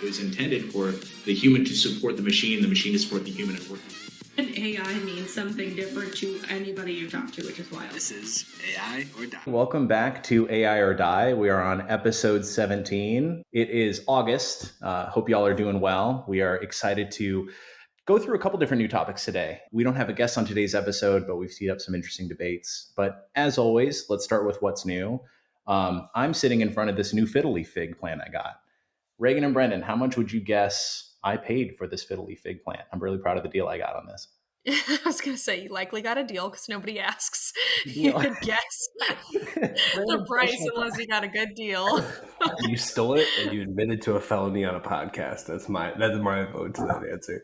It was intended for the human to support the machine to support the human and working. And AI means something different to anybody you talk to, which is wild. This is AI or Die. Welcome back to AI or Die. We are on episode 17. It is August. Hope y'all are doing well. We are excited to go through a couple different new topics today. We don't have a guest on today's episode, but we've teed up some interesting debates. But as always, let's start with what's new. I'm sitting in front of this new fiddle leaf fig plant I got. Rehgan and Brendan, how much would you guess I paid for this fiddle leaf fig plant? I'm really proud of the deal I got on this. I was going to say, you likely got a deal because nobody asks. You could guess the price unless you got a good deal. You stole it and you admitted to a felony on a podcast. That's my vote to that answer.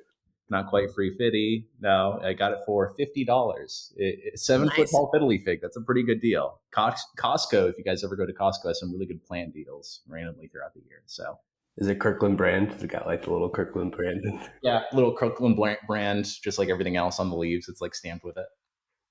Not quite free fitty. No, I got it for $50. It's 7 foot tall fiddle leaf fig. That's a pretty good deal. Costco, if you guys ever go to Costco, has some really good plant deals randomly throughout the year. So. Is it Kirkland brand? Has it got like the little Kirkland brand? Yeah, little Kirkland brand, just like everything else on the leaves. It's like stamped with it.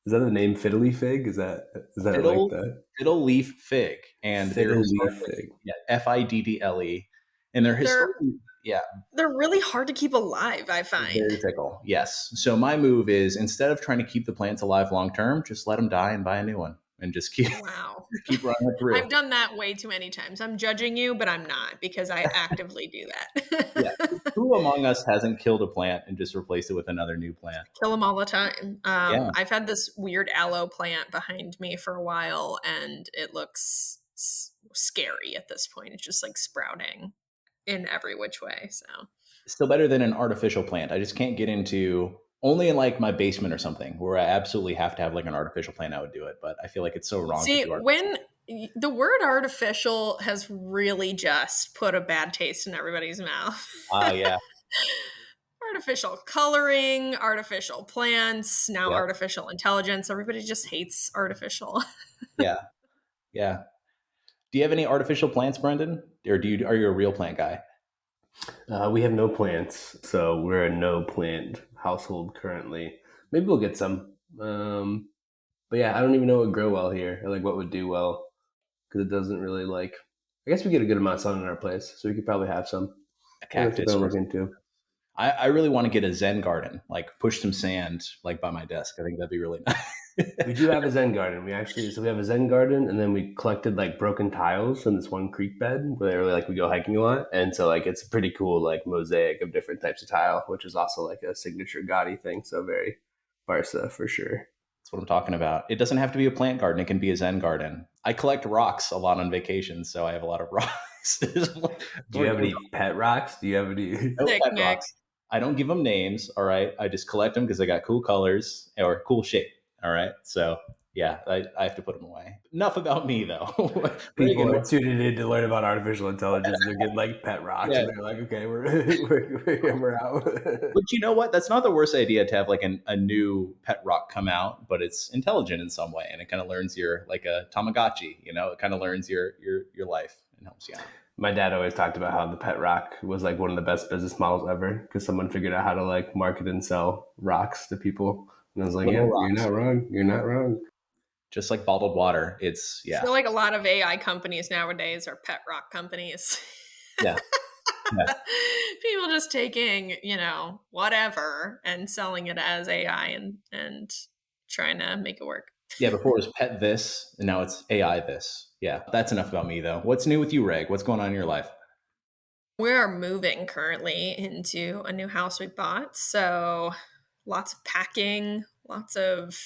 Is that the name Fiddle Leaf Fig? Is that like that? Fiddle leaf fig, and Fiddle Leaf Fig. Yeah, FIDDLE, and they're really hard to keep alive. I find very fickle. Yes. So my move is, instead of trying to keep the plants alive long term, just let them die and buy a new one. And just keep running it through. I've done that way too many times. I'm judging you, but I'm not, because I actively do that. Yeah. Who among us hasn't killed a plant and just replaced it with another new plant? Kill them all the time. I've had this weird aloe plant behind me for a while, and it looks scary at this point. It's just like sprouting in every which way. So still better than an artificial plant. I just can't get into... Only in like my basement or something where I absolutely have to have like an artificial plant, I would do it. But I feel like it's so wrong. See, when the word artificial has really just put a bad taste in everybody's mouth. Yeah. Artificial coloring, artificial plants, now artificial intelligence. Everybody just hates artificial. Yeah. Do you have any artificial plants, Brendan? Or are you a real plant guy? We have no plants, so we're a no plant household currently. Maybe we'll get some. But yeah, I don't even know what would grow well here, or like what would do well, because it doesn't really like... I guess we get a good amount of sun in our place, so we could probably have some. A cactus. I really want to get a Zen garden, like push some sand like by my desk. I think that'd be really nice. We do have a Zen garden. We have a Zen garden, and then we collected like broken tiles in this one creek bed where we go hiking a lot. And so like it's a pretty cool like mosaic of different types of tile, which is also like a signature Gotti thing. So very Barca for sure. That's what I'm talking about. It doesn't have to be a plant garden. It can be a Zen garden. I collect rocks a lot on vacation, so I have a lot of rocks. Do you have any pet rocks? Do you have any pet rocks? I don't give them names. All right. I just collect them because they got cool colors or cool shape. All right. So yeah, I have to put them away. Enough about me though. People are tuning in to learn about artificial intelligence. They're getting like pet rocks, and they're like, okay, we're out. But you know what? That's not the worst idea to have like a new pet rock come out, but it's intelligent in some way, and it kind of learns your, like a Tamagotchi. You know, it kind of learns your life and helps you out. My dad always talked about how the pet rock was like one of the best business models ever, because someone figured out how to like market and sell rocks to people. And I was like, you're not wrong. You're not wrong. Just like bottled water. I feel like a lot of AI companies nowadays are pet rock companies. Yeah. People just taking, whatever and selling it as AI and trying to make it work. Yeah, before it was pet this, and now it's AI this. Yeah, that's enough about me though. What's new with you, Reg? What's going on in your life? We're moving currently into a new house we bought. So lots of packing, lots of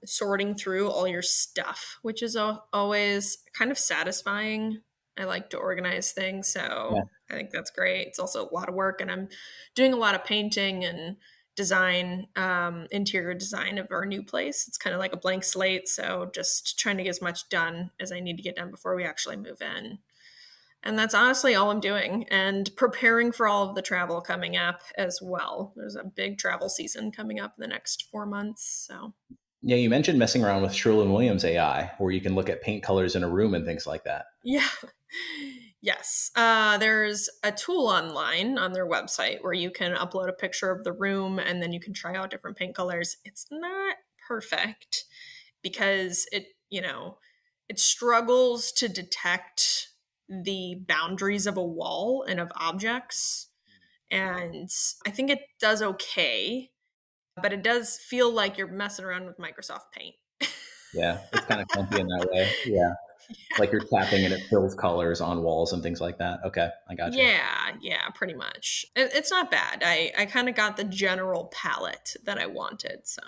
sorting through all your stuff, which is always kind of satisfying. I like to organize things, so I think that's great. It's also a lot of work, and I'm doing a lot of painting and design, interior design of our new place. It's kind of like a blank slate, so just trying to get as much done as I need to get done before we actually move in. And that's honestly all I'm doing, and preparing for all of the travel coming up as well. There's a big travel season coming up in the next 4 months. So yeah, you mentioned messing around with Sherwin-Williams AI, where you can look at paint colors in a room and things like that. Yeah. Yes. There's a tool online on their website where you can upload a picture of the room, and then you can try out different paint colors. It's not perfect because it struggles to detect the boundaries of a wall and of objects. And I think it does okay, but it does feel like you're messing around with Microsoft Paint. Yeah, it's kind of clunky in that way. Yeah, like you're tapping and it fills colors on walls and things like that. Okay, I got you. Yeah, pretty much. It's not bad. I kind of got the general palette that I wanted. So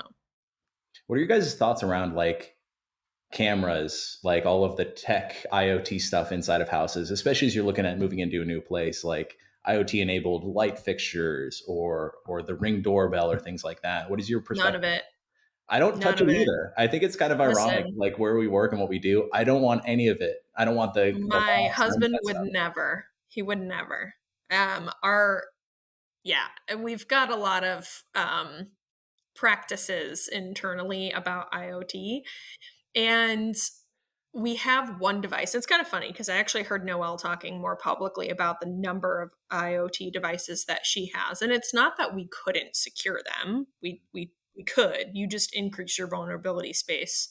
What are your guys' thoughts around like cameras, like all of the tech IoT stuff inside of houses, especially as you're looking at moving into a new place, like IoT enabled light fixtures or the Ring doorbell or things like that? What is your none perspective? of it. I don't touch None it of it. either. I think it's kind of ironic, Listen, like where we work and what we do. I don't want any of it. I don't want the my locks, none of husband that would stuff. never. He would never. Our yeah, we've got a lot of practices internally about IoT, and we have one device. It's kind of funny because I actually heard Noelle talking more publicly about the number of IoT devices that she has. And it's not that we couldn't secure them. We could. You just increase your vulnerability space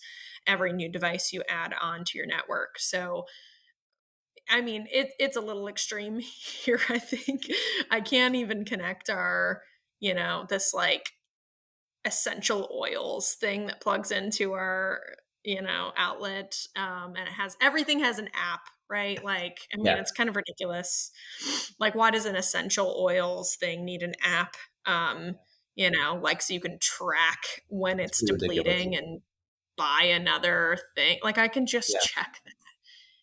every new device you add on to your network. So I mean, it's a little extreme here, I think. I can't even connect our, this like essential oils thing that plugs into our outlet, and everything has an app, right? Like, I mean, Yeah, it's kind of ridiculous. Like, why does an essential oils thing need an app? Like, so you can track when it's it's pretty ridiculous. depleting and buy another thing. Like, I can just Yeah, check that,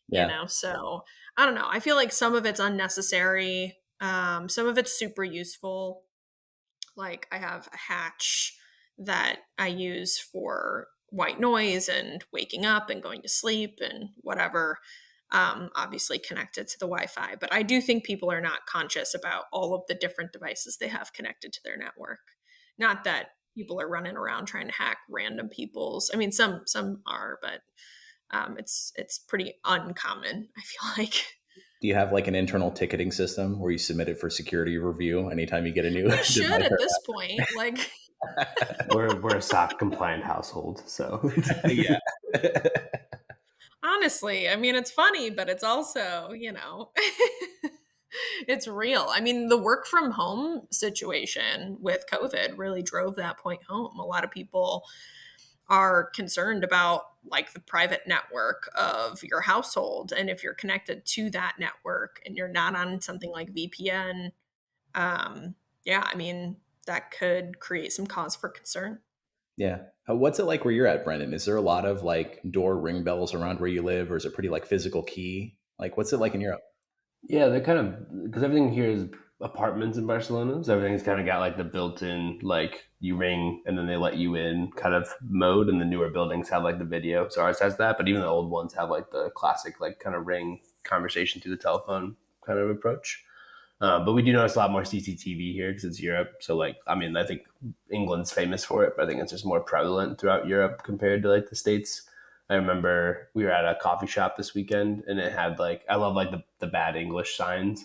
yeah, so I don't know, I feel like some of it's unnecessary, some of it's super useful. Like, I have a hatch that I use for white noise and waking up and going to sleep and whatever. Obviously connected to the Wi-Fi, but I do think people are not conscious about all of the different devices they have connected to their network. Not that people are running around trying to hack random people's. I mean, some are, but it's pretty uncommon, I feel like. Do you have like an internal ticketing system where you submit it for security review anytime you get a new We should device? at this point. Like, We're a SOC compliant household, so Yeah. honestly, I mean, it's funny, but it's also, it's real. I mean, the work from home situation with COVID really drove that point home. A lot of people are concerned about like the private network of your household. And if you're connected to that network and you're not on something like VPN, yeah, I mean, that could create some cause for concern. Yeah. What's it like where you're at, Brendan? Is there a lot of like door ring bells around where you live, or is it pretty like physical key? Like, what's it like in Europe? yeah, they're kind of because everything here is apartments in Barcelona, so everything's kind of got like the built-in like you ring and then they let you in kind of mode, and the newer buildings have like the video. So ours has that, but even the old ones have like the classic like kind of ring conversation through the telephone kind of approach. But we do notice a lot more CCTV here because it's Europe. So like, I mean, I think England's famous for it, but I think it's just more prevalent throughout Europe compared to like the States. I remember we were at a coffee shop this weekend and it had like, I love like the bad English signs,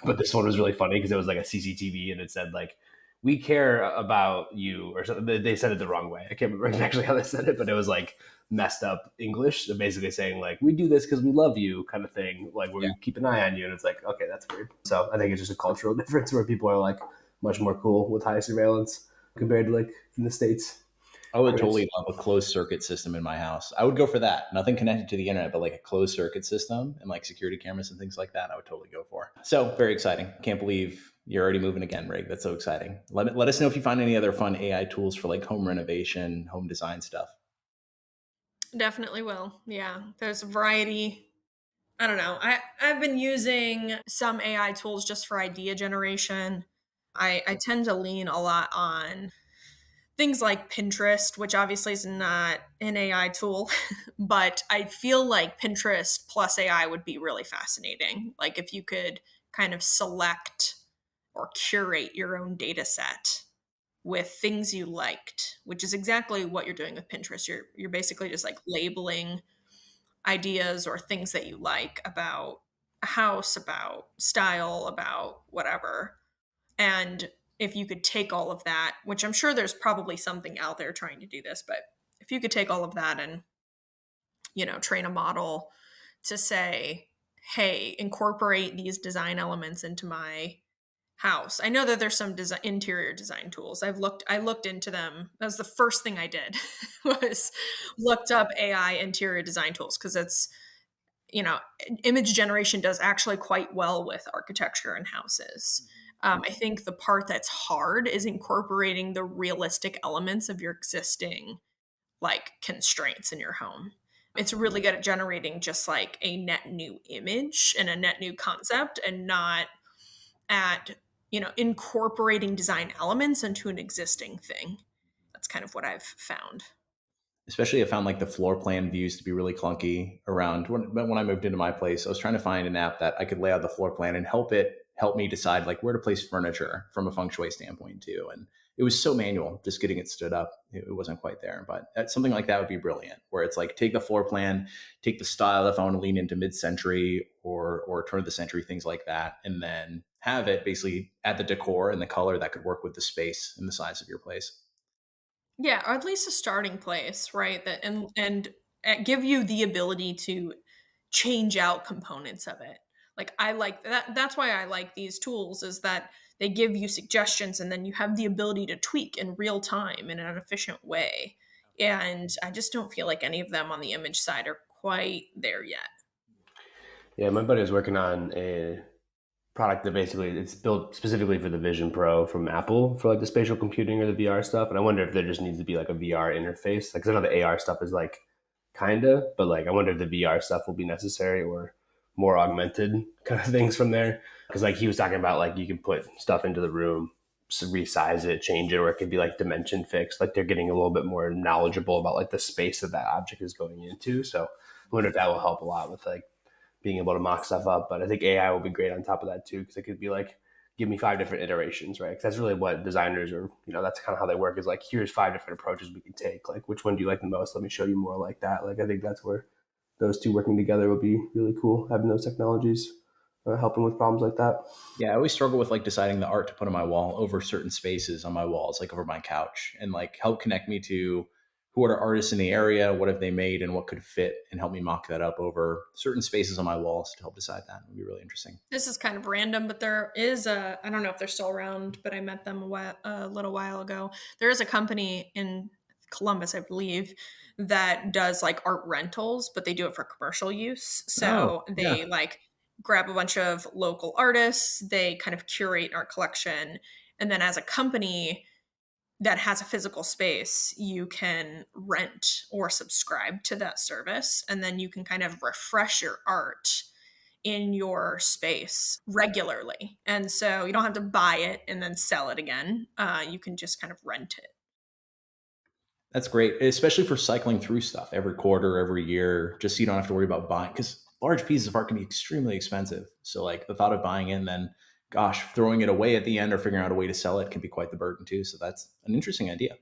but this one was really funny because it was like a CCTV and it said like, we care about you or something. They said it the wrong way. I can't remember exactly how they said it, but it was like messed up English. So basically saying like, we do this because we love you kind of thing, like where Yeah. we keep an eye on you. And it's like, okay, that's weird. So I think it's just a cultural difference where people are like much more cool with high surveillance compared to like in the States. I would totally love a closed circuit system in my house. I would go for that. Nothing connected to the internet, but like a closed circuit system and like security cameras and things like that. I would totally go for. So very exciting. Can't believe you're already moving again, Rig. That's so exciting. Let us know if you find any other fun AI tools for like home renovation, home design stuff. Definitely will. Yeah, there's a variety. I don't know. I've been using some AI tools just for idea generation. I tend to lean a lot on things like Pinterest, which obviously is not an AI tool, but I feel like Pinterest plus AI would be really fascinating. Like if you could kind of select or curate your own data set with things you liked, which is exactly what you're doing with Pinterest. You're basically just like labeling ideas or things that you like about a house, about style, about whatever. And if you could take all of that, which I'm sure there's probably something out there trying to do this, but if you could take all of that and, train a model to say, hey, incorporate these design elements into my house. I know that there's some interior design tools. I looked into them. That was the first thing I did was looked up AI interior design tools because it's, you know, image generation does actually quite well with architecture and houses. I think the part that's hard is incorporating the realistic elements of your existing like constraints in your home. It's really good at generating just like a net new image and a net new concept and not at, you know, incorporating design elements into an existing thing. That's kind of what I've found. Especially I found like the floor plan views to be really clunky around when I moved into my place. I was trying to find an app that I could lay out the floor plan and help me decide like where to place furniture from a feng shui standpoint too. And it was so manual, just getting it stood up. It wasn't quite there, but something like that would be brilliant where it's like, take the floor plan, take the style if I want to lean into mid-century or turn of the century, things like that. And then have it basically add the decor and the color that could work with the space and the size of your place. Yeah, or at least a starting place, right? That and give you the ability to change out components of it. Like I like that. That's why I like these tools is that they give you suggestions and then you have the ability to tweak in real time in an efficient way. And I just don't feel like any of them on the image side are quite there yet. Yeah, my buddy was working on a product that basically it's built specifically for the Vision Pro from Apple for like the spatial computing or the VR stuff. And I wonder if there just needs to be like a VR interface. Like, 'cause I know the AR stuff is like kinda, but like I wonder if the VR stuff will be necessary or more augmented kind of things from there. Because like he was talking about like you can put stuff into the room, resize it, change it, or it could be like dimension fixed. Like they're getting a little bit more knowledgeable about like the space that that object is going into. So I wonder if that will help a lot with like being able to mock stuff up. But I think AI will be great on top of that too, because it could be like, give me 5 different iterations, right? Because that's really what designers are, you know, that's kind of how they work is like, here's 5 different approaches we can take. Like, which one do you like the most? Let me show you more like that. Like, I think that's where those two working together will be really cool, having those technologies helping with problems like that. Yeah, I always struggle with like deciding the art to put on my wall over certain spaces on my walls, like over my couch, and like help connect me to who are artists in the area, what have they made, and what could fit, and help me mock that up over certain spaces on my walls to help decide that. It would be really interesting. This is kind of random, but there is a, I don't know if they're still around, but I met them a little while ago. There is a company in Columbus, I believe, that does like art rentals, but they do it for commercial use. Oh, So yeah. they like grab a bunch of local artists, they kind of curate an art collection. And then as a company that has a physical space, you can rent or subscribe to that service. And then you can kind of refresh your art in your space regularly. And so you don't have to buy it and then sell it again. You can just kind of rent it. That's great, especially for cycling through stuff every quarter, every year, just so you don't have to worry about buying. Because large pieces of art can be extremely expensive. So, like the thought of buying it and then, gosh, throwing it away at the end or figuring out a way to sell it can be quite the burden too. So that's an interesting idea.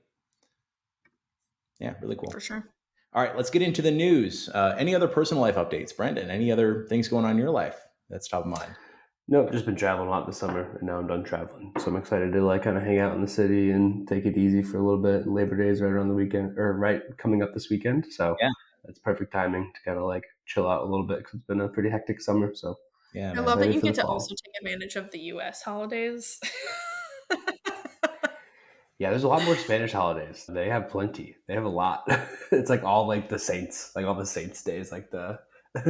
Yeah, really For cool. sure. All right, let's get into the news. Any other personal life updates, Brendan? Any other things going on in your life that's top of mind? No, just been traveling a lot this summer, and now I'm done traveling. So I'm excited to like kind of hang out in the city and take it easy for a little bit. Labor Day is right around the weekend, or right coming up this weekend. So Yeah, that's perfect timing to kind of like chill out a little bit because it's been a pretty hectic summer. So yeah, I man. love that ready you for the get to fall. also take advantage of the US holidays. Yeah, there's a lot more Spanish holidays. They have plenty. They have a lot. It's like all like the saints, like all the saints days, like the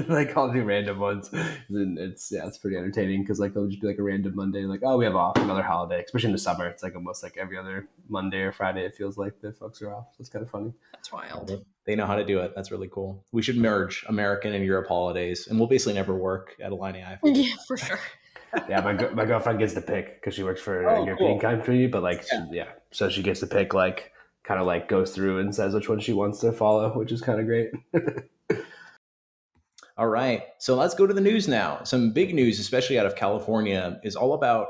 like all the random ones. And it's yeah, it's pretty entertaining because like they'll just be like a random Monday, like oh we have off another holiday, especially in the summer. It's like almost like every other Monday or Friday. It feels like the folks are off. So it's kind of funny. That's Yeah, wild. they know how to do it. That's really cool. We should merge American and Europe holidays, and we'll basically never work at Align AI if we do. Yeah, for sure. Yeah, my girlfriend gets to pick because she works for a Oh, European cool. country, but like Yeah. yeah, so she gets to pick like kind of like goes through and says which one she wants to follow, which is kind of great. All right. So let's go to the news now. Some big news, especially out of California, is all about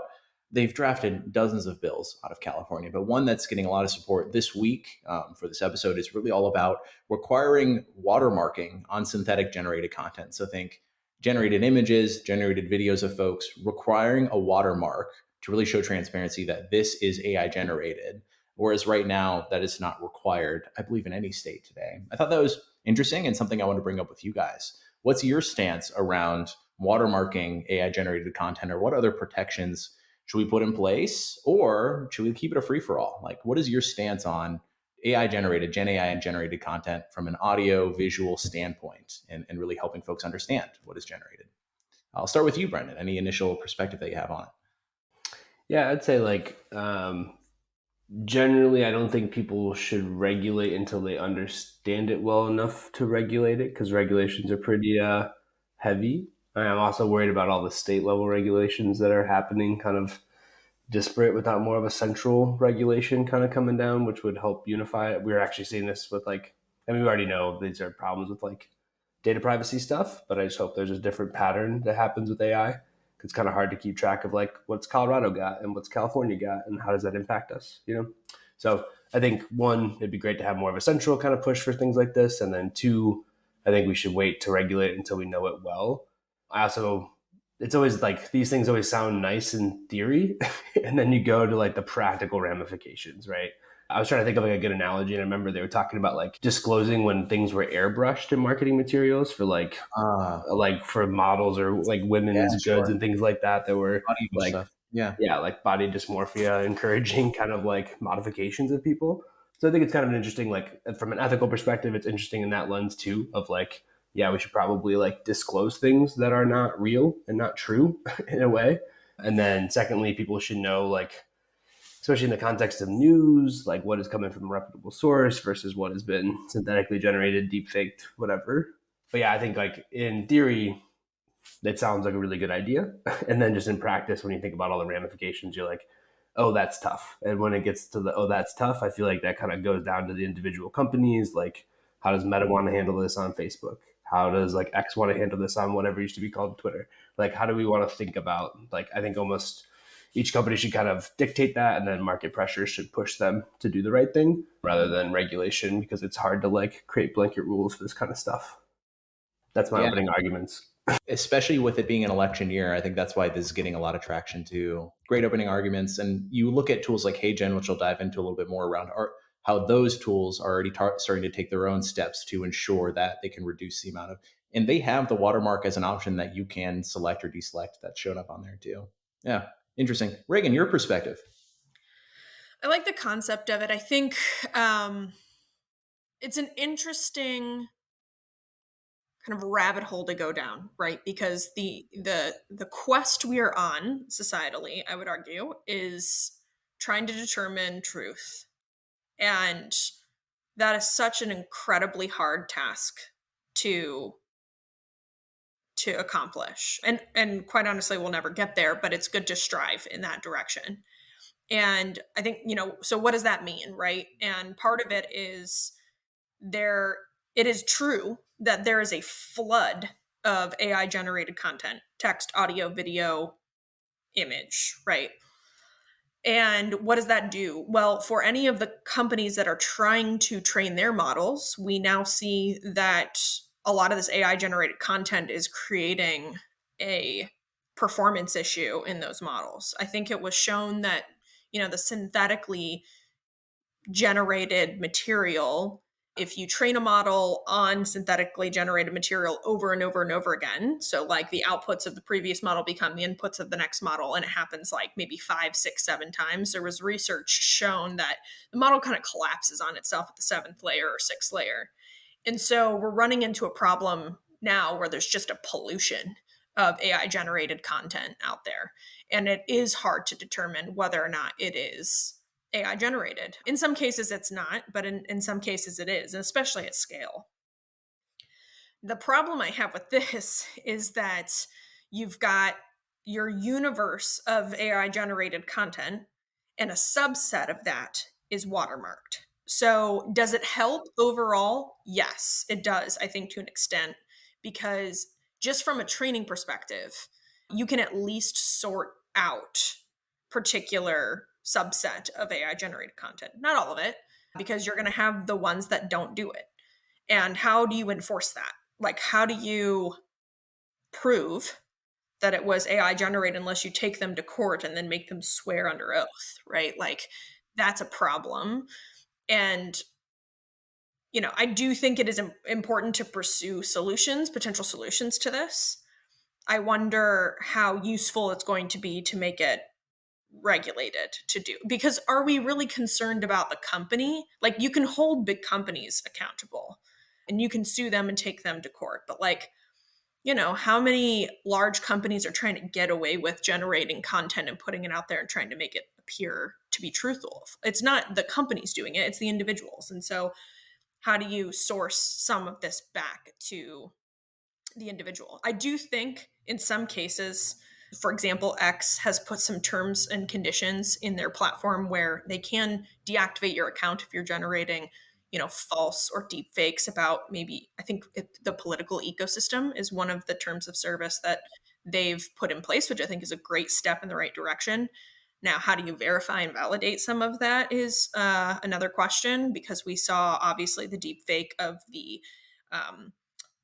they've drafted dozens of bills out of California, but one that's getting a lot of support this week for this episode is really all about requiring watermarking on synthetic generated content. So think generated images, generated videos of folks, requiring a watermark to really show transparency that this is AI generated. Whereas right now, that is not required, I believe, in any state today. I thought that was interesting and something I want to bring up with you guys. What's your stance around watermarking AI generated content, or what other protections should we put in place, or should we keep it a free for all? Like, what is your stance on AI generated, Gen AI and generated content from an audio visual standpoint, and really helping folks understand what is generated? I'll start with you, Brendan. Any initial perspective that you have on it? Yeah, I'd say like generally, I don't think people should regulate until they understand it well enough to regulate it, because regulations are pretty heavy. And I'm also worried about all the state level regulations that are happening, kind of disparate without more of a central regulation kind of coming down, which would help unify it. We're actually seeing this with like, I mean, we already know these are problems with like data privacy stuff, but I just hope there's a different pattern that happens with AI. It's kind of hard to keep track of like what's Colorado got and what's California got and how does that impact us, you know? So I think one, it'd be great to have more of a central kind of push for things like this. And then two, I think we should wait to regulate until we know it well. I also, it's always like these things always sound nice in theory, and then you go to like the practical ramifications, right? I was trying to think of like a good analogy, and I remember they were talking about like disclosing when things were airbrushed in marketing materials for like for models or like women's goods and things like that were Body like stuff. Yeah. like body dysmorphia, encouraging kind of like modifications of people. So I think it's kind of an interesting, like from an ethical perspective, it's interesting in that lens too, of like, yeah, we should probably like disclose things that are not real and not true in a way. And then secondly, people should know like, especially in the context of news, like what is coming from a reputable source versus what has been synthetically generated, deep faked, whatever. But yeah, I think like in theory, that sounds like a really good idea. And then just in practice, when you think about all the ramifications, you're like, oh, that's tough. And when it gets to the, oh, that's tough, I feel like that kind of goes down to the individual companies. Like, how does Meta want to handle this on Facebook? How does like X want to handle this on whatever used to be called Twitter? Like, how do we want to think about, like, I think almost each company should kind of dictate that, and then market pressure should push them to do the right thing rather than regulation, because it's hard to like create blanket rules for this kind of stuff. That's my opening arguments. Especially with it being an election year, I think that's why this is getting a lot of traction too. Great opening arguments. And you look at tools like HeyGen, which I'll dive into a little bit more around how those tools are already starting to take their own steps to ensure that they can reduce the amount of, and they have the watermark as an option that you can select or deselect. That's shown up on there too. Yeah. Interesting. Rehgan, your perspective. I like the concept of it. I think it's an interesting kind of rabbit hole to go down, right? Because the quest we are on societally, I would argue, is trying to determine truth. And that is such an incredibly hard task to accomplish. And quite honestly, we'll never get there, but it's good to strive in that direction. And I think, so what does that mean, right? And part of it is it is true that there is a flood of AI generated content, text, audio, video, image, right? And what does that do? Well, for any of the companies that are trying to train their models, we now see that a lot of this AI generated content is creating a performance issue in those models. I think it was shown that, the synthetically generated material, if you train a model on synthetically generated material over and over and over again, so like the outputs of the previous model become the inputs of the next model, and it happens like maybe 5, 6, 7 times, there was research shown that the model kind of collapses on itself at the 7th layer or 6th layer. And so we're running into a problem now where there's just a pollution of AI generated content out there. And it is hard to determine whether or not it is AI generated. In some cases, it's not, but in some cases it is, and especially at scale. The problem I have with this is that you've got your universe of AI generated content, and a subset of that is watermarked. So does it help overall? Yes, it does, I think, to an extent, because just from a training perspective, you can at least sort out particular subset of AI generated content. Not all of it, because you're going to have the ones that don't do it. And how do you enforce that? Like, how do you prove that it was AI generated unless you take them to court and then make them swear under oath, right? Like, that's a problem. And, I do think it is important to pursue potential solutions to this. I wonder how useful it's going to be to make it regulated to do, because are we really concerned about the company? Like, you can hold big companies accountable and you can sue them and take them to court, but like, how many large companies are trying to get away with generating content and putting it out there and trying to make it appear to be truthful? It's not the companies doing it, it's the individuals. And so how do you source some of this back to the individual? I do think in some cases, for example, X has put some terms and conditions in their platform where they can deactivate your account if you're generating, false or deep fakes about maybe, I think the political ecosystem is one of the terms of service that they've put in place, which I think is a great step in the right direction. Now, how do you verify and validate some of that is another question, because we saw obviously the deep fake of the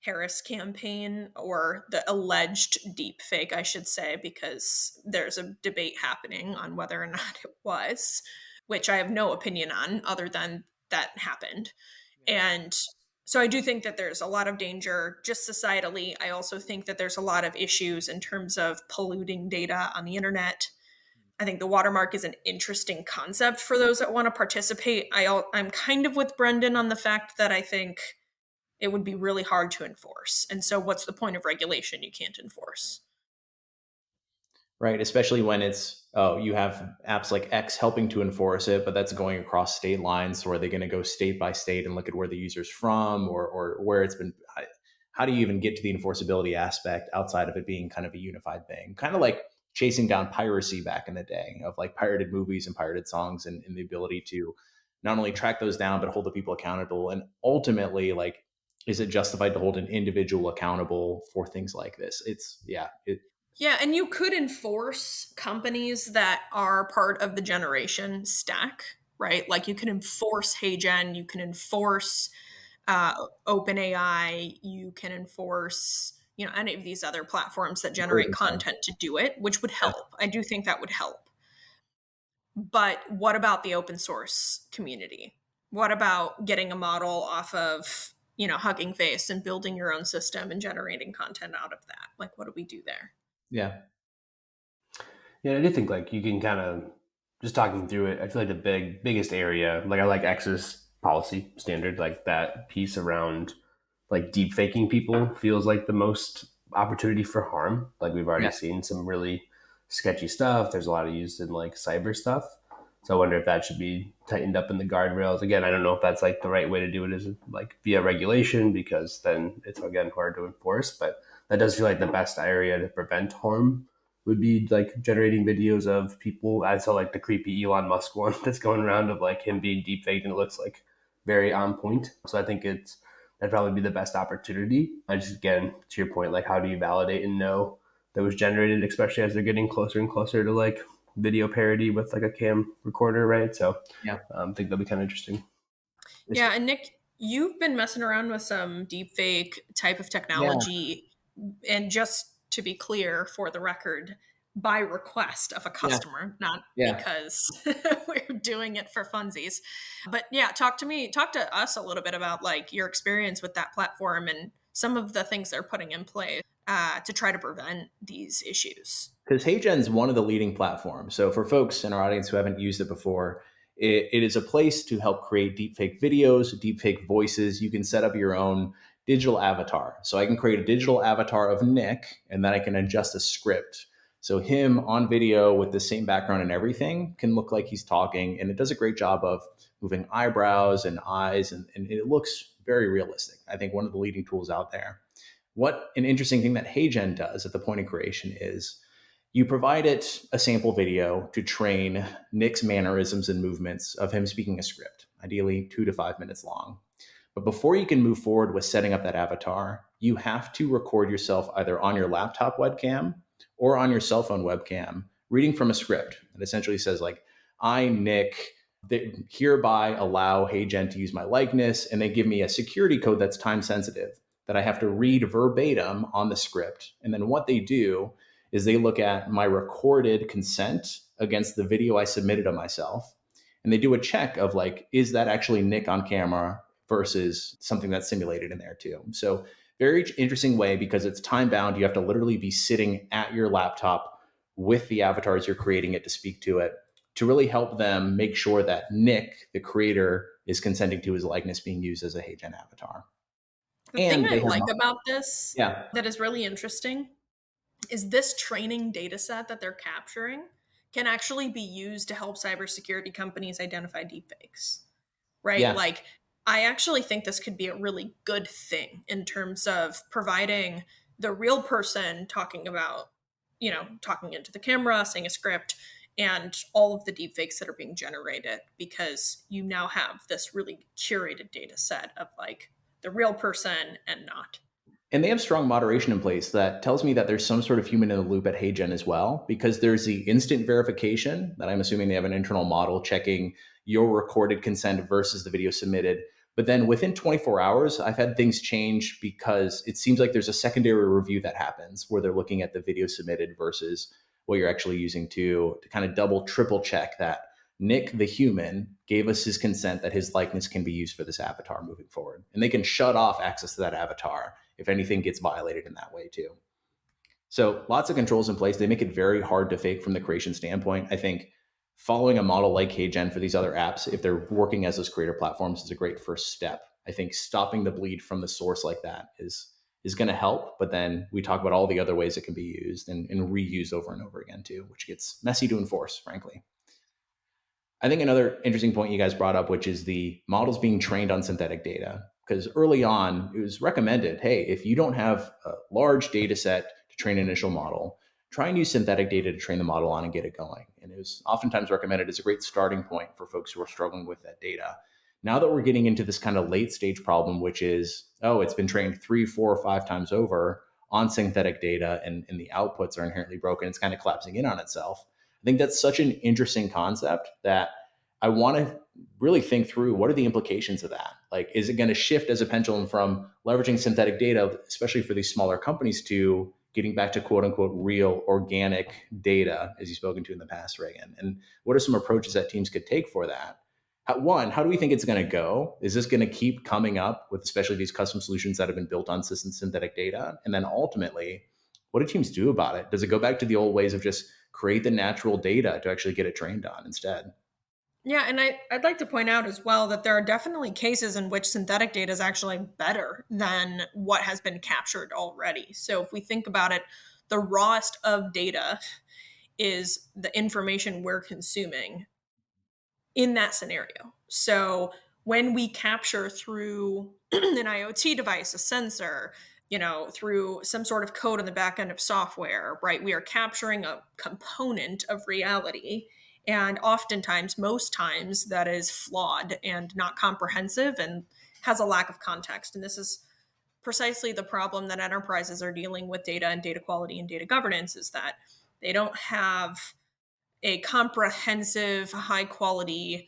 Harris campaign, or the alleged deep fake, I should say, because there's a debate happening on whether or not it was, which I have no opinion on other than that happened. And so I do think that there's a lot of danger just societally. I also think that there's a lot of issues in terms of polluting data on the internet. I think the watermark is an interesting concept for those that want to participate. I'm kind of with Brendan on the fact that I think it would be really hard to enforce. And so what's the point of regulation you can't enforce? Right, especially when you have apps like X helping to enforce it, but that's going across state lines. So are they going to go state by state and look at where the user's from, or where it's been? How do you even get to the enforceability aspect outside of it being kind of a unified thing? Kind of like chasing down piracy back in the day of like pirated movies and pirated songs, and the ability to not only track those down, but hold the people accountable. And ultimately, like, is it justified to hold an individual accountable for things like this? Yeah, and you could enforce companies that are part of the generation stack, right? Like, you can enforce HeyGen, you can enforce OpenAI, you can enforce, any of these other platforms that generate content to do it, which would help. I do think that would help. But what about the open source community? What about getting a model off of, Hugging Face and building your own system and generating content out of that? Like, what do we do there? Yeah. Yeah, I do think like you can kind of just talking through it. I feel like the biggest area, like I like X's policy standard, like that piece around like deep faking people feels like the most opportunity for harm. Like we've already seen some really sketchy stuff. There's a lot of use in like cyber stuff. So I wonder if that should be tightened up in the guardrails. Again, I don't know if that's like the right way to do it is like via regulation, because then it's again hard to enforce, but that does feel like the best area to prevent harm would be like generating videos of people. I saw like the creepy Elon Musk one that's going around of like him being deepfaked, and it looks like very on point. So I think that'd probably be the best opportunity. I just, again, to your point, like how do you validate and know that was generated, especially as they're getting closer and closer to like video parody with like a cam recorder, right? So I think that'll be kind of interesting. Yeah, and Nick, you've been messing around with some deepfake type of technology, and just to be clear, for the record, by request of a customer, not because we're doing it for funsies. But yeah, talk to us a little bit about like your experience with that platform and some of the things they're putting in place to try to prevent these issues. Because HeyGen is one of the leading platforms. So for folks in our audience who haven't used it before, it is a place to help create deepfake videos, deepfake voices. You can set up your own digital avatar. So I can create a digital avatar of Nick, and then I can adjust a script. So him on video with the same background and everything can look like he's talking, and it does a great job of moving eyebrows and eyes, and it looks very realistic. I think one of the leading tools out there. What an interesting thing that HeyGen does at the point of creation is you provide it a sample video to train Nick's mannerisms and movements of him speaking a script, ideally 2 to 5 minutes long. But before you can move forward with setting up that avatar, you have to record yourself either on your laptop webcam or on your cell phone webcam, reading from a script that essentially says like, I, Nick, hereby allow HeyGen to use my likeness, and they give me a security code that's time sensitive that I have to read verbatim on the script. And then what they do is they look at my recorded consent against the video I submitted of myself. And they do a check of like, is that actually Nick on camera versus something that's simulated in there too? So Very interesting way because it's time bound. You have to literally be sitting at your laptop with the avatars you're creating it to speak to it to really help them make sure that Nick, the creator, is consenting to his likeness being used as a HeyGen avatar. The thing And I they have, like about this yeah, that is really interesting is this training data set that they're capturing can actually be used to help cybersecurity companies identify deepfakes, right? yeah. Like, I actually think this could be a really good thing in terms of providing the real person talking about, talking into the camera, saying a script, and all of the deepfakes that are being generated, because you now have this really curated data set of like the real person and not. And they have strong moderation in place that tells me that there's some sort of human in the loop at HeyGen as well, because there's the instant verification that I'm assuming they have an internal model checking your recorded consent versus the video submitted. But then within 24 hours, I've had things change because it seems like there's a secondary review that happens where they're looking at the video submitted versus what you're actually using to kind of double, triple check that Nick, the human, gave us his consent that his likeness can be used for this avatar moving forward. And they can shut off access to that avatar if anything gets violated in that way too. So lots of controls in place. They make it very hard to fake from the creation standpoint. I think following a model like HeyGen for these other apps, if they're working as those creator platforms, is a great first step. I think stopping the bleed from the source like that is going to help. But then we talk about all the other ways it can be used and reused over and over again too, which gets messy to enforce, frankly. I think another interesting point you guys brought up, which is the models being trained on synthetic data. Because early on, it was recommended, hey, if you don't have a large data set to train an initial model, try and use synthetic data to train the model on and get it going. And it was oftentimes recommended as a great starting point for folks who are struggling with that data. Now that we're getting into this kind of late stage problem, which is, oh, it's been trained 3, 4, or 5 times over on synthetic data and the outputs are inherently broken, it's kind of collapsing in on itself. I think that's such an interesting concept that I want to really think through what are the implications of that? Like, is it going to shift as a pendulum from leveraging synthetic data, especially for these smaller companies, to getting back to quote unquote real organic data, as you've spoken to in the past, Rehgan? And what are some approaches that teams could take for that? How do we think it's going to go? Is this going to keep coming up with especially these custom solutions that have been built on synthetic data? And then ultimately, what do teams do about it? Does it go back to the old ways of just create the natural data to actually get it trained on instead? Yeah, and I'd like to point out as well that there are definitely cases in which synthetic data is actually better than what has been captured already. So if we think about it, the rawest of data is the information we're consuming in that scenario. So when we capture through an IoT device, a sensor, through some sort of code on the back end of software, right, we are capturing a component of reality. And oftentimes, most times, that is flawed and not comprehensive and has a lack of context. And this is precisely the problem that enterprises are dealing with data and data quality and data governance, is that they don't have a comprehensive, high quality,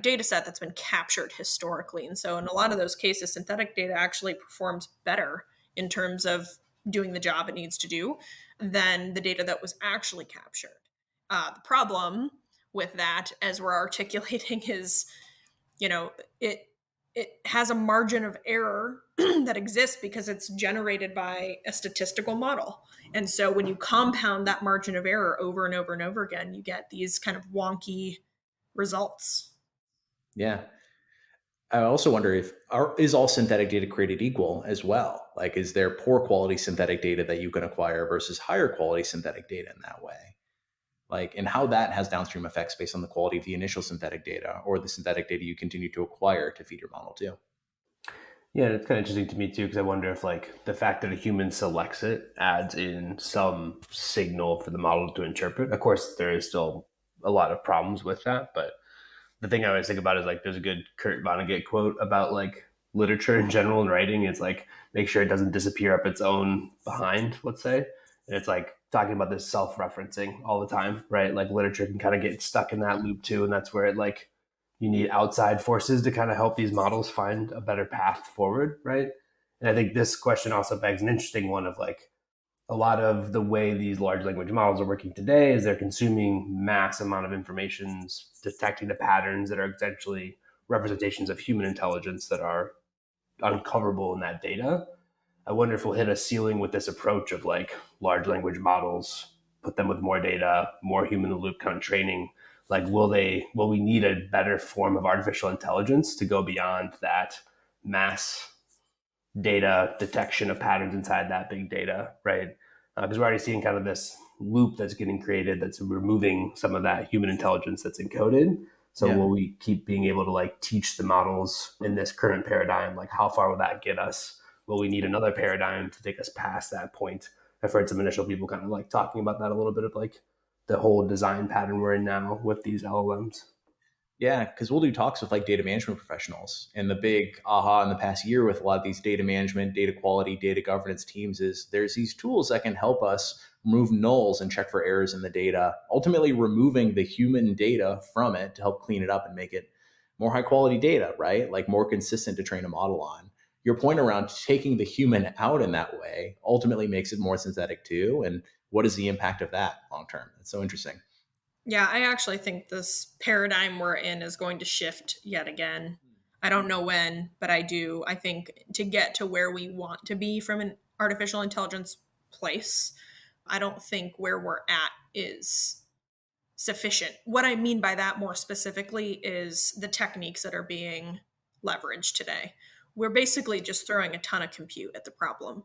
data set that's been captured historically. And so in a lot of those cases, synthetic data actually performs better in terms of doing the job it needs to do than the data that was actually captured. The problem with that, as we're articulating, is, it has a margin of error that exists because it's generated by a statistical model. And so when you compound that margin of error over and over and over again, you get these kind of wonky results. Yeah. I also wonder is all synthetic data created equal as well? Like, is there poor quality synthetic data that you can acquire versus higher quality synthetic data in that way? Like, and how that has downstream effects based on the quality of the initial synthetic data or the synthetic data you continue to acquire to feed your model too. Yeah, and it's kind of interesting to me too, because I wonder if like the fact that a human selects it adds in some signal for the model to interpret. Of course, there is still a lot of problems with that, but the thing I always think about is like there's a good Kurt Vonnegut quote about like literature in general and writing. It's like make sure it doesn't disappear up its own behind, let's say. And it's like talking about this self-referencing all the time, right? Like literature can kind of get stuck in that loop too, and that's where it like you need outside forces to kind of help these models find a better path forward, right? And I think this question also begs an interesting one of like a lot of the way these large language models are working today is they're consuming mass amount of information, detecting the patterns that are essentially representations of human intelligence that are uncoverable in that data. I wonder if we'll hit a ceiling with this approach of like large language models, put them with more data, more human in the loop kind of training. Like, will we need a better form of artificial intelligence to go beyond that mass data detection of patterns inside that big data, right? Because we're already seeing kind of this loop that's getting created that's removing some of that human intelligence that's encoded. So Yeah. will we keep being able to like teach the models in this current paradigm? Like, how far will that get us? Will we need another paradigm to take us past that point? I've heard some initial people kind of like talking about that a little bit of like the whole design pattern we're in now with these LLMs. Yeah, because we'll do talks with like data management professionals. And the big aha in the past year with a lot of these data management, data quality, data governance teams is there's these tools that can help us remove nulls and check for errors in the data, ultimately removing the human data from it to help clean it up and make it more high quality data, right? Like more consistent to train a model on. Your point around taking the human out in that way ultimately makes it more synthetic too. And what is the impact of that long term? It's so interesting. Yeah, I actually think this paradigm we're in is going to shift yet again. I don't know when, but I do. I think to get to where we want to be from an artificial intelligence place, I don't think where we're at is sufficient. What I mean by that more specifically is the techniques that are being leveraged today. We're basically just throwing a ton of compute at the problem,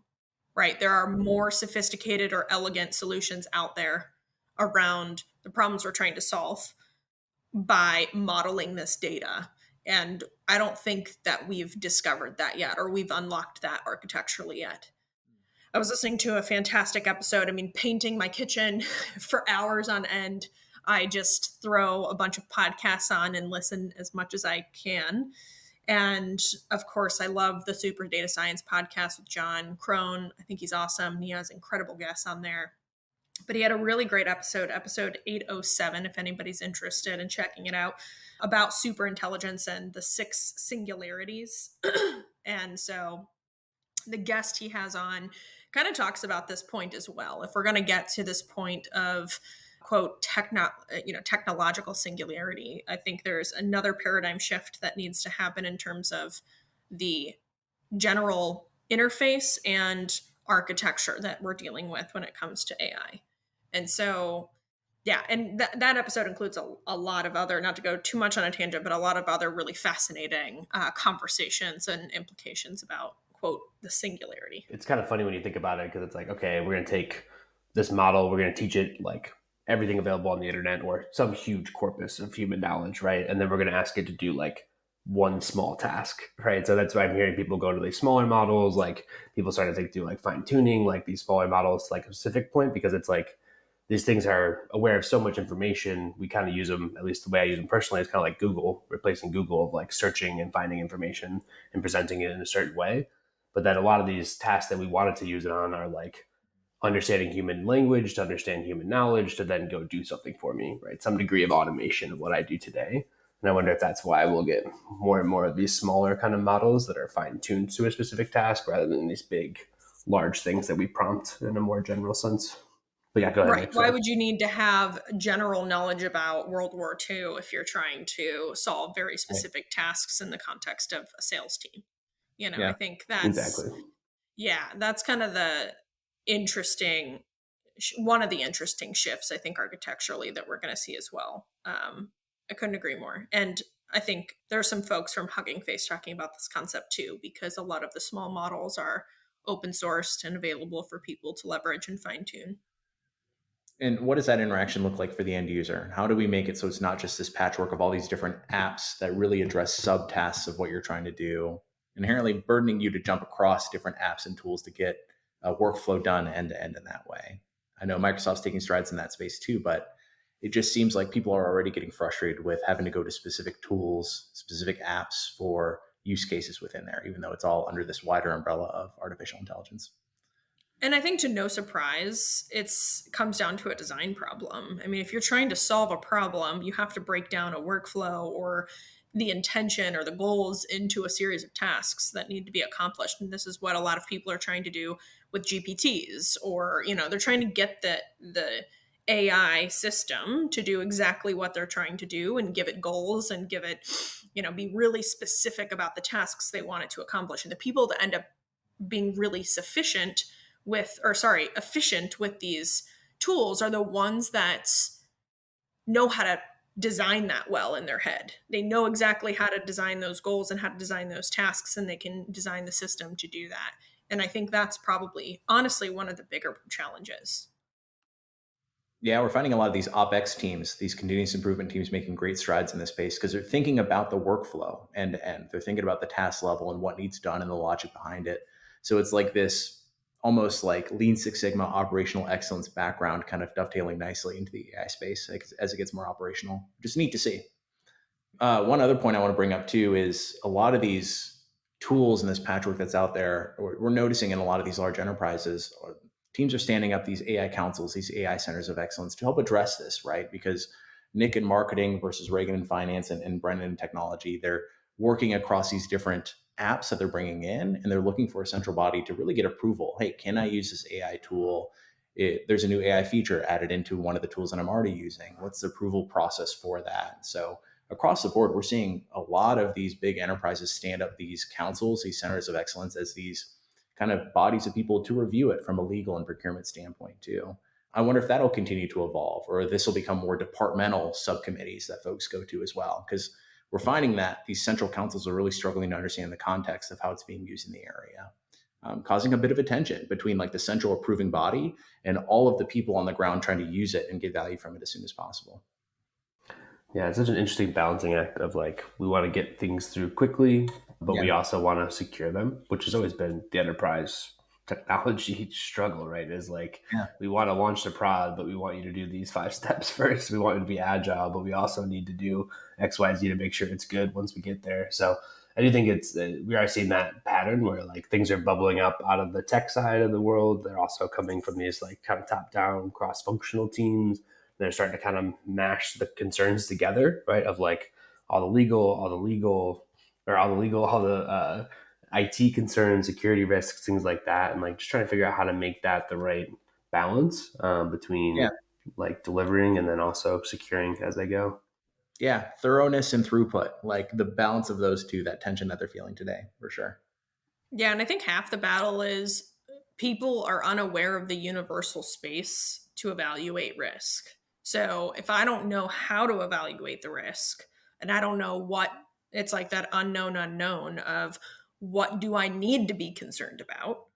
right? There are more sophisticated or elegant solutions out there around the problems we're trying to solve by modeling this data. And I don't think that we've discovered that yet, or we've unlocked that architecturally yet. I was listening to a fantastic episode. I mean, painting my kitchen for hours on end. I just throw a bunch of podcasts on and listen as much as I can. And of course, I love the Super Data Science podcast with John Crone. I think he's awesome. He has incredible guests on there. But he had a really great episode 807, if anybody's interested in checking it out, about super intelligence and the 6 singularities. And so the guest he has on kind of talks about this point as well. If we're going to get to this point of quote technological singularity, I think there's another paradigm shift that needs to happen in terms of the general interface and architecture that we're dealing with when it comes to AI. And so, yeah, and that episode includes a lot of other, not to go too much on a tangent, but a lot of other really fascinating conversations and implications about, quote, the singularity. It's kind of funny when you think about it because it's like, okay, we're going to take this model, we're going to teach it like everything available on the internet or some huge corpus of human knowledge, right? And then we're going to ask it to do like one small task, right? So that's why I'm hearing people go to these smaller models, like people starting to think do like fine tuning, like these smaller models, like a specific point, because it's like these things are aware of so much information. We kind of use them, at least the way I use them personally, is kind of like Google, replacing Google of like searching and finding information and presenting it in a certain way. But then a lot of these tasks that we wanted to use it on are like understanding human language to understand human knowledge to then go do something for me, right? Some degree of automation of what I do today. And I wonder if that's why we'll get more and more of these smaller kind of models that are fine tuned to a specific task rather than these big, large things that we prompt in a more general sense. But yeah, go ahead. Right. Why would you need to have general knowledge about World War II if you're trying to solve very specific tasks in the context of a sales team? I think that's exactly. Yeah, that's kind of one of the interesting shifts, I think, architecturally that we're going to see as well. I couldn't agree more. And I think there are some folks from Hugging Face talking about this concept too, because a lot of the small models are open sourced and available for people to leverage and fine tune. And what does that interaction look like for the end user? How do we make it so it's not just this patchwork of all these different apps that really address subtasks of what you're trying to do, inherently burdening you to jump across different apps and tools to get a workflow done end to end in that way? I know Microsoft's taking strides in that space too, but it just seems like people are already getting frustrated with having to go to specific tools, specific apps for use cases within there, even though it's all under this wider umbrella of artificial intelligence. And I think to no surprise, it comes down to a design problem. I mean, if you're trying to solve a problem, you have to break down a workflow or the intention or the goals into a series of tasks that need to be accomplished. And this is what a lot of people are trying to do with GPTs, or, they're trying to get the AI system to do exactly what they're trying to do and give it goals and give it, be really specific about the tasks they want it to accomplish. And the people that end up being really efficient with these tools are the ones that know how to design that well in their head. They know exactly how to design those goals and how to design those tasks, and they can design the system to do that. And I think that's probably, honestly, one of the bigger challenges. Yeah, we're finding a lot of these OpEx teams, these continuous improvement teams making great strides in this space because they're thinking about the workflow and they're thinking about the task level and what needs done and the logic behind it. So it's like this almost like Lean Six Sigma operational excellence background kind of dovetailing nicely into the AI space as it gets more operational. Just neat to see. One other point I want to bring up too is a lot of these tools and this patchwork that's out there, we're noticing in a lot of these large enterprises, teams are standing up these AI councils, these AI centers of excellence to help address this, right? Because Nick in marketing versus Rehgan in finance and Brendan in technology, they're working across these different apps that they're bringing in, and they're looking for a central body to really get approval. Hey, can I use this AI tool? There's a new AI feature added into one of the tools that I'm already using. What's the approval process for that? So across the board, we're seeing a lot of these big enterprises stand up these councils, these centers of excellence as these kind of bodies of people to review it from a legal and procurement standpoint too. I wonder if that'll continue to evolve or this will become more departmental subcommittees that folks go to as well. Because we're finding that these central councils are really struggling to understand the context of how it's being used in the area, causing a bit of a tension between like the central approving body and all of the people on the ground trying to use it and get value from it as soon as possible. Yeah, it's such an interesting balancing act of like, we want to get things through quickly, but we also want to secure them, which has always been the enterprise technology struggle, right? Is like, we want to launch the prod, but we want you to do these 5 steps first. We want you to be agile, but we also need to do X, Y, Z to make sure it's good once we get there. So I do think we are seeing that pattern where like things are bubbling up out of the tech side of the world. They're also coming from these like kind of top down cross-functional teams. They're starting to kind of mash the concerns together, right? Of like all the IT concerns, security risks, things like that, and like just trying to figure out how to make that the right balance between like delivering and then also securing as they go. Yeah, thoroughness and throughput, like the balance of those two, that tension that they're feeling today, for sure. Yeah, and I think half the battle is people are unaware of the universal space to evaluate risk. So if I don't know how to evaluate the risk and I don't know what, it's like that unknown of what do I need to be concerned about?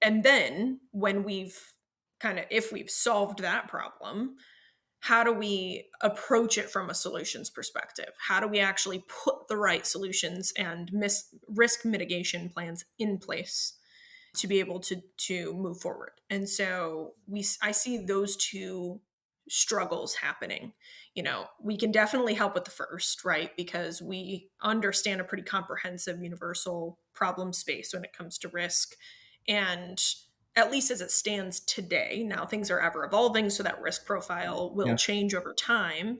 And then when if we've solved that problem, how do we approach it from a solutions perspective? How do we actually put the right solutions and risk mitigation plans in place to be able to move forward? And so I see those two struggles happening. We can definitely help with the first, right? Because we understand a pretty comprehensive universal problem space when it comes to risk. And at least as it stands today, now things are ever evolving, so that risk profile will change over time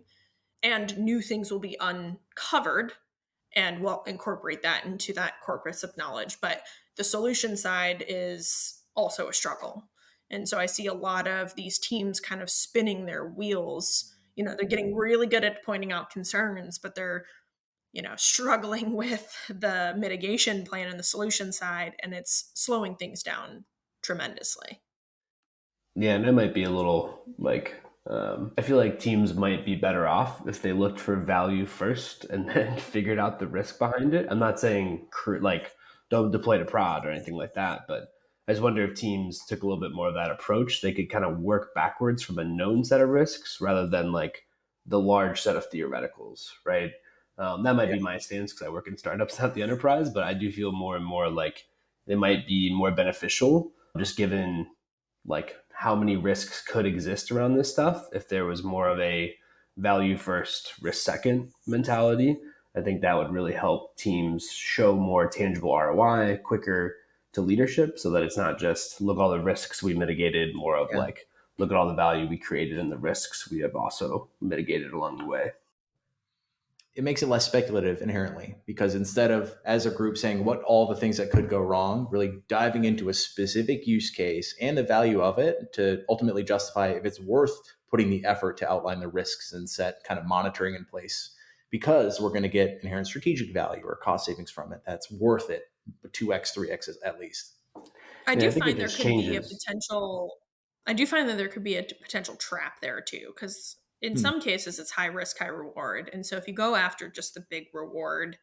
and new things will be uncovered, and we'll incorporate that into that corpus of knowledge. But the solution side is also a struggle. And so I see a lot of these teams kind of spinning their wheels. They're getting really good at pointing out concerns, but they're struggling with the mitigation plan and the solution side, and it's slowing things down tremendously. Yeah, and it might be a little like, I feel like teams might be better off if they looked for value first and then figured out the risk behind it. I'm not saying like don't deploy to prod or anything like that, but I just wonder if teams took a little bit more of that approach. They could kind of work backwards from a known set of risks rather than like the large set of theoreticals, right? That might be my stance because I work in startups, not the enterprise, but I do feel more and more like they might be more beneficial just given like how many risks could exist around this stuff if there was more of a value first, risk second mentality. I think that would really help teams show more tangible ROI quicker to leadership so that it's not just look all the risks we mitigated, more of like look at all the value we created and the risks we have also mitigated along the way. It makes it less speculative inherently because instead of as a group saying what all the things that could go wrong, really diving into a specific use case and the value of it to ultimately justify if it's worth putting the effort to outline the risks and set kind of monitoring in place because we're going to get inherent strategic value or cost savings from it. That's worth it, 2x, 3x at least. I Yeah, I do think it find there just could be a changes. potential I do find that there could be a potential trap there too, because in Hmm. some cases it's high risk, high reward. And so if you go after just the big reward,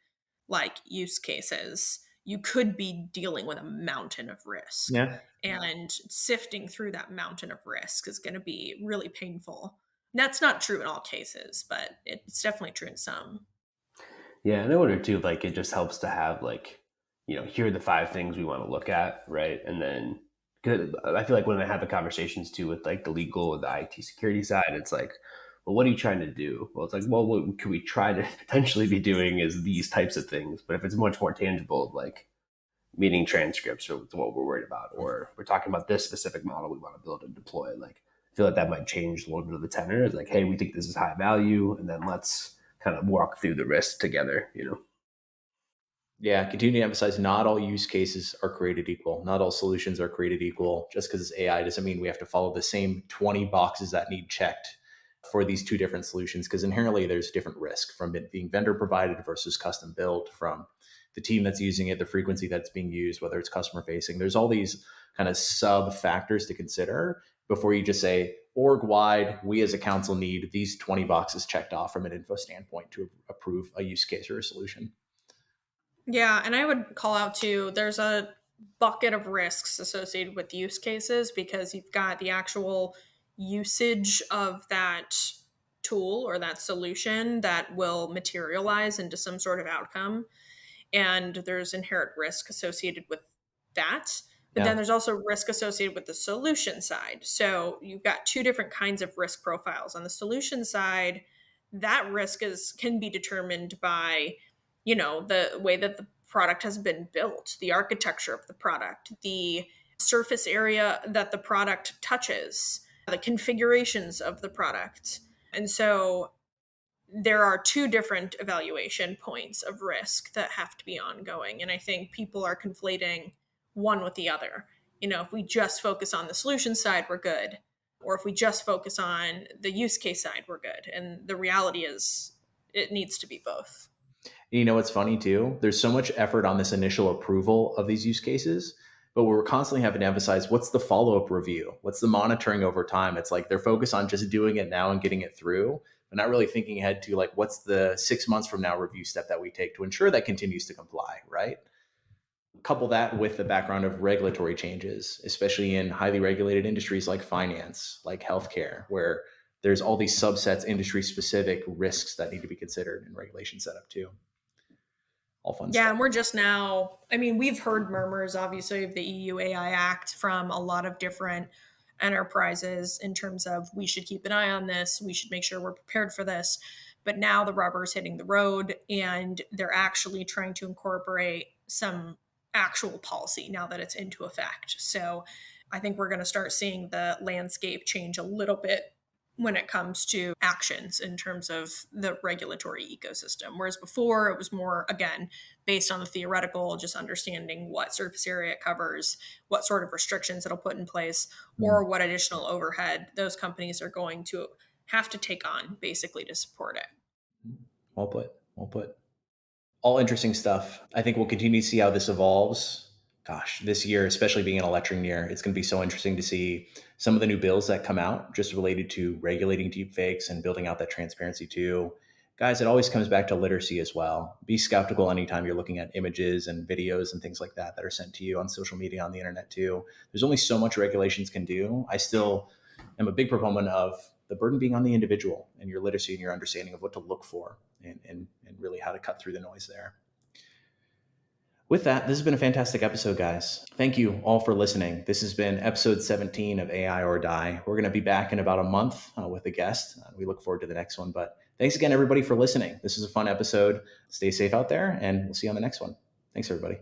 like use cases, you could be dealing with a mountain of risk. Yeah. And sifting through that mountain of risk is going to be really painful. That's not true in all cases, but it's definitely true in some. Yeah, and I wonder too, like it just helps to have like, here are the five things we want to look at, right? And then 'cause I feel like when I have the conversations too with like the legal or the IT security side, it's like, well, what are you trying to do? Well, it's like, well, what could we try to potentially be doing is these types of things. But if it's much more tangible, like meeting transcripts or what we're worried about, or we're talking about this specific model we want to build and deploy, like I feel like that might change a little bit of the tenor. It's like, hey, we think this is high value, and then let's kind of walk through the risks together. Yeah, continue to emphasize not all use cases are created equal. Not all solutions are created equal. Just because it's AI doesn't mean we have to follow the same 20 boxes that need checked for these two different solutions, because inherently there's different risk from it being vendor provided versus custom built, from the team that's using it, the frequency that's being used, whether it's customer facing. There's all these kind of sub factors to consider before you just say, org wide, we as a council need these 20 boxes checked off from an info standpoint to approve a use case or a solution. Yeah, and I would call out too, there's a bucket of risks associated with use cases because you've got the actual usage of that tool or that solution that will materialize into some sort of outcome. And there's inherent risk associated with that. But then Yeah. there's also risk associated with the solution side. So you've got two different kinds of risk profiles. On the solution side, that risk is can be determined by, the way that the product has been built, the architecture of the product, the surface area that the product touches, the configurations of the product. And so there are two different evaluation points of risk that have to be ongoing. And I think people are conflating one with the other. If we just focus on the solution side, we're good. Or if we just focus on the use case side, we're good. And the reality is, it needs to be both. You know what's funny too? There's so much effort on this initial approval of these use cases, but we're constantly having to emphasize what's the follow-up review? What's the monitoring over time? It's like they're focused on just doing it now and getting it through, but not really thinking ahead to like what's the 6 months from now review step that we take to ensure that continues to comply, right? Couple that with the background of regulatory changes, especially in highly regulated industries like finance, like healthcare, where there's all these subsets, industry specific risks that need to be considered in regulation setup too. All fun Yeah, stuff. and we're just now, we've heard murmurs, obviously, of the EU AI Act from a lot of different enterprises in terms of we should keep an eye on this, we should make sure we're prepared for this. But now the rubber is hitting the road and they're actually trying to incorporate some actual policy now that it's into effect. So I think we're going to start seeing the landscape change a little bit when it comes to actions in terms of the regulatory ecosystem. Whereas before, it was more, again, based on the theoretical, just understanding what surface area it covers, what sort of restrictions it'll put in place, or what additional overhead those companies are going to have to take on basically to support it. Well put. Well put. All interesting stuff. I think we'll continue to see how this evolves. Gosh, this year, especially being an election year, it's going to be so interesting to see some of the new bills that come out just related to regulating deepfakes and building out that transparency too. Guys, it always comes back to literacy as well. Be skeptical anytime you're looking at images and videos and things like that that are sent to you on social media, on the internet too. There's only so much regulations can do. I still am a big proponent of the burden being on the individual and your literacy and your understanding of what to look for and really how to cut through the noise there. With that, this has been a fantastic episode, guys. Thank you all for listening. This has been episode 17 of AI or Die. We're going to be back in about a month with a guest. We look forward to the next one. But thanks again, everybody, for listening. This is a fun episode. Stay safe out there, and we'll see you on the next one. Thanks, everybody.